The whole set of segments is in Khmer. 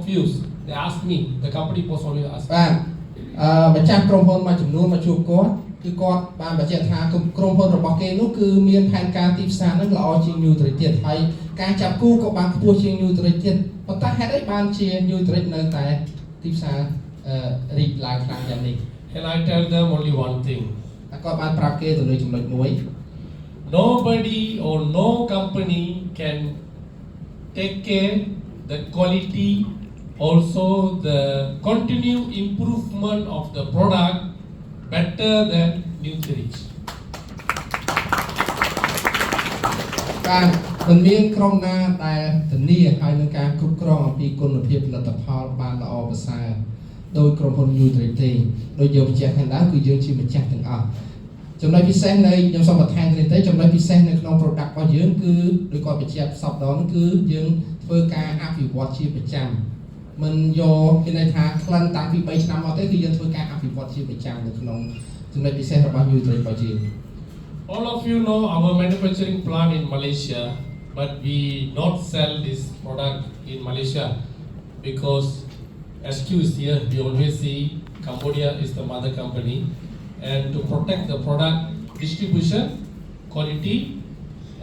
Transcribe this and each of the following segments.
confused. They ask me, the company post always ask me. បាទម្ចាស់ក្រុមហ៊ុនមួយចំនួនមកជួបគាត់គឺគាត់បានបញ្ជាក់ថាក្រុមហ៊ុនរបស់គេនោះគឺមានផែនការទីផ្សារនឹងល្អជាង New Trade ទៀតហើយការចាប់គូក៏បានខ្ពស់ជាង New Trade ទៀតប៉ុន្តែហេតុអីបានជា New Trade នៅតែទីផ្សាររីកឡើងខ្លាំងយ៉ាងនេះ And I tell them only one thing. គាត់បានប្រាប់គេទៅលើចំណុចមួយ Nobody or no company can take care the quality, also the continued improvement of the product better than Nutrich. បាទមិនមានក្រុមណាដែលធានាឲ្យនឹងការគ្រប់គ្រងអំពីគុណភាពផលិតផលបានល្អប្រសើរដោយក្រុមហ៊ុន New Trade ទេដោយយើងបញ្ជាក់ខាងដើមគឺយើងជាម្ចាស់ទាំងអស់ចំណុចពិសេសនៃខ្ញុំសូមបន្ថែមទៀតចំណុចពិសេសនៅក្នុង product របស់យើងគឺដោយគាត់បញ្ជាក់សពដងគឺយើងធ្វើការអភិវឌ្ឍជាប្រចាំមិនយកមានន័យថាក្លិនតាំងពី3ឆ្នាំមកទេគឺយើងធ្វើការអភិវឌ្ឍជាប្រចាំនៅក្នុងចំណុចពិសេសរបស់ New Trade របស់យើង All of you know our manufacturing plant in Malaysia, but we not sell this product in Malaysia because SQ is here. We always see Cambodia is the mother company, and to protect the product distribution, quality,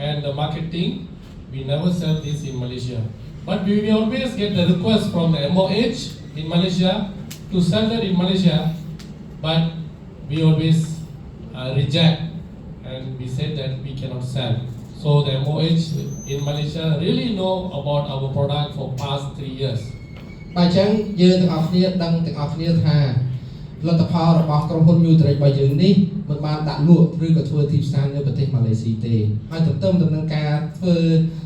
and the marketing, we never sell this in Malaysia. But we always get the request from the MOH in Malaysia to sell that in Malaysia, but we always reject. And we said that we cannot sell. So the MOH in Malaysia really know about our product for past 3 years. បាទអញ្ចឹងយើងទាំងអស់គ្នាដឹងទាំងអស់គ្នាថាផលិតផលរបស់ក្រុមហ៊ុន New Trade របស់យើងនេះមិនបានដាក់លក់ឬក៏ធ្វើទីផ្សារនៅប្រទេសម៉ាឡេស៊ីទេហើយទន្ទឹមទៅនឹងការធ្វើ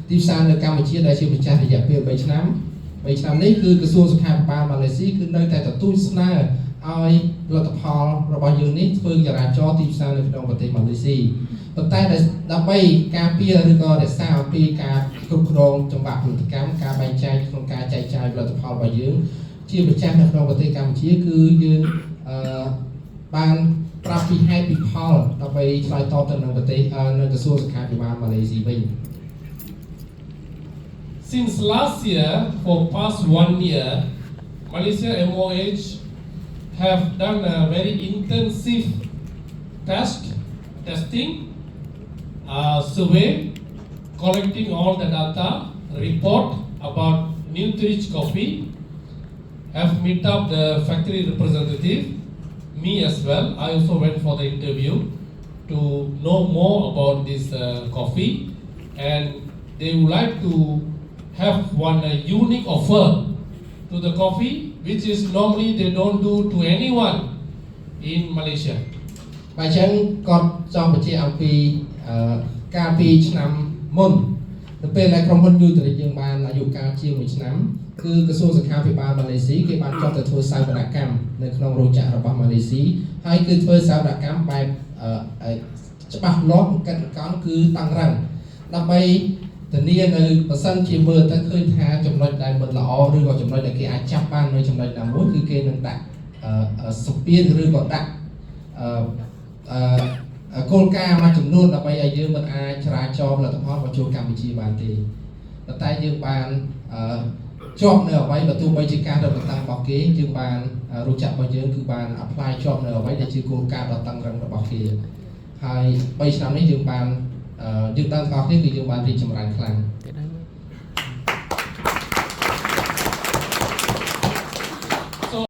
ទីផ្សារនៅកម្ពុជាដែលជាម្ចាស់រយៈពេល3ឆ្នាំនេះគឺក្រសួងសុខាភិបាលម៉ាឡេស៊ីគឺនៅតែទទូចស្នើឲ្យផលិតផលរបស់យើងនេះធ្វើចរាចរណ៍ទីផ្សារនៅក្នុងប្រទេសម៉ាឡេស៊ីប៉ុន្តែដើម្បីការពារឬក៏រក្សាអំពីការគ្រប់គ្រងចង្វាក់ផលិតកម្មការបែងចែកក្នុងការចែកចាយផលិតផលរបស់យើងជាប្រចាំនៅក្នុងប្រទេសកម្ពុជាគឺយើងបានប្រាប់ពីហេតុពីផលដើម្បីឆ្លើយតបទៅនឹងប្រទេសនៅក្រសួងសុខាភិបាលម៉ាឡេស៊ីវិញ Since last year, for past 1 year, Malaysia MOH have done a very intensive testing, survey, collecting all the data, report about Nutrich coffee, have met up the factory representative, me as well. I also went for the interview to know more about this coffee, and they would like to have one unique offer to the coffee, which is normally they don't do to anyone in Malaysia. បាទអញ្ចឹងគាត់ចង់បញ្ជាក់អំពីការពីឆ្នាំមុននៅពេលដែលក្រុមហ៊ុន New Trade យើងបានអាយុកាលជាង1ឆ្នាំគឺក្រសួងសុខាភិបាលម៉ាឡេស៊ីគេបានចុះទៅធ្វើសវនកម្មនៅក្នុងរោងចក្ររបស់ម៉ាឡេស៊ីហើយគឺធ្វើសវនកម្មបែបច្បាស់លាស់កិច្ចកម្មគឺតឹងរ៉ឹងដើម្បីធានានៅប្រសិនជាមើលទៅឃើញថាចំណុចដែលមិនល្អឬក៏ចំណុចដែលគេអាចចាប់បាននៅចំណុចណាមួយគឺគេនឹងដាក់សម្ពាធឬក៏ដាក់គោលការណ៍មួយចំនួនដើម្បីឲ្យយើងមិនអាចចរាចរផលិតផលមកចូលកម្ពុជាបានទេប៉ុន្តែយើងបានជាប់នៅអ្វីបើទោះបីជាការរត់តាំងរបស់គេយើងបានរោងចក្ររបស់យើងគឺបាន apply ជាប់នៅអ្វីដែលជាគោលការណ៍ដ៏តឹងរ៉ឹងរបស់គេហើយ3ឆ្នាំនេះយើងបានយើងដឹងទាំងអស់គ្នាគឺយើងបានរីកចម្រើនខ្លាំង